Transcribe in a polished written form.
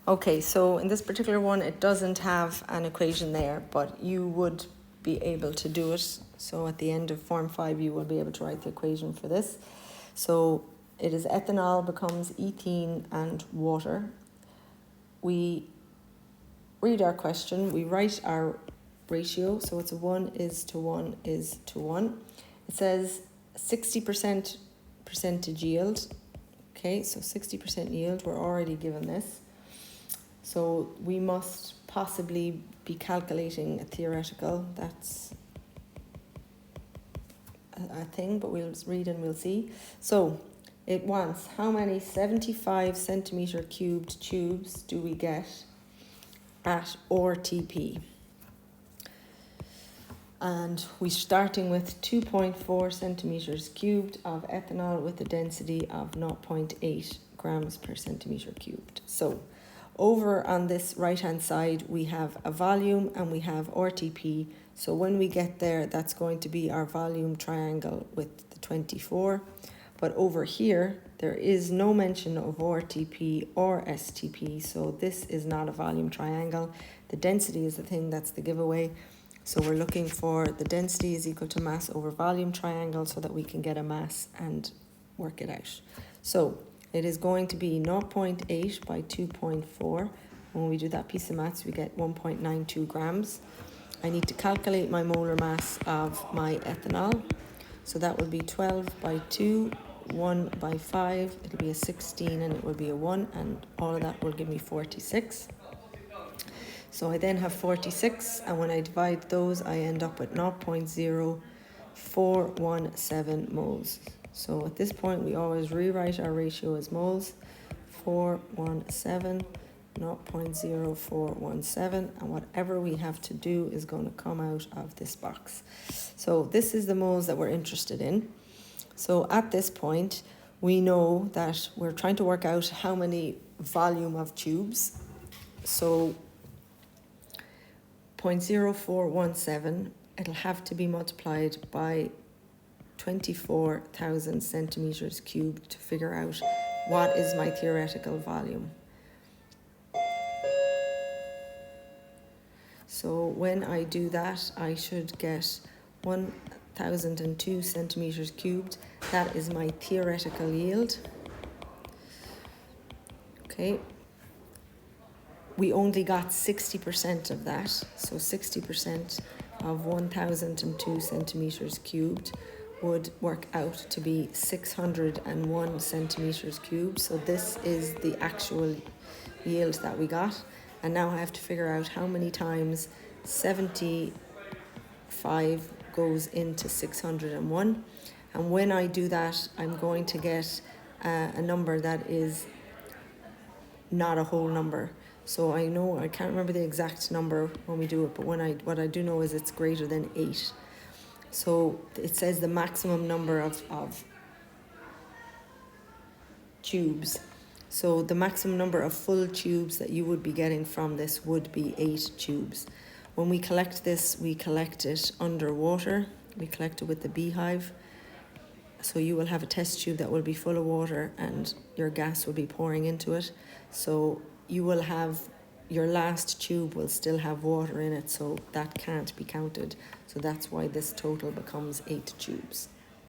Okay, so in this particular one, it doesn't have an equation there, but you would be able to do it. So at the end of Form 5, you will be able to write the equation for this. So it is ethanol becomes ethene and water. We read our question, we write our ratio, so it's a 1 is to 1 is to 1. It says 60% percentage yield. Okay, so 60% yield, we're already given this. So we must possibly be calculating a theoretical, that's a thing, but we'll read and we'll see. So it wants how many 75 centimeter cubed tubes do we get at RTP? And we're starting with 2.4 centimeters cubed of ethanol with a density of 0.8 grams per centimeter cubed. So over on this right hand side we have a volume and we have RTP. So when we get there, that's going to be our volume triangle with the 24. But over here there is no mention of RTP or STP, so this is not a volume triangle. The density is the thing that's the giveaway. So we're looking for the density is equal to mass over volume triangle so that we can get a mass and work it out. So it is going to be 0.8 by 2.4. When we do that piece of maths, we get 1.92 grams. I need to calculate my molar mass of my ethanol. So that will be 12 by 2, 1 by 5. It'll be a 16 and it will be a 1, and all of that will give me 46. So I then have 46, and when I divide those, I end up with 0.0417 moles. So at this point, we always rewrite our ratio as moles. 417, 0.0417, and whatever we have to do is going to come out of this box. So this is the moles that we're interested in. So at this point, we know that we're trying to work out how many volume of tubes. So 0.0417, it'll have to be multiplied by 24,000 centimeters cubed to figure out what is my theoretical volume. So when I do that, I should get 1,002 centimeters cubed. That is my theoretical yield. Okay. We only got 60% of that, so 60% of 1,002 centimeters cubed would work out to be 601 centimeters cubed. So this is the actual yield that we got. And now I have to figure out how many times 75 goes into 601. And when I do that, I'm going to get a number that is not a whole number. So I know, I can't remember the exact number when we do it, but what I do know is it's greater than 8. So it says the maximum number of tubes. So the maximum number of full tubes that you would be getting from this would be 8 tubes. When we collect this, we collect it underwater. We collect it with the beehive. So you will have a test tube that will be full of water and your gas will be pouring into it. So you will have, your last tube will still have water in it, so that can't be counted. So that's why this total becomes 8 tubes.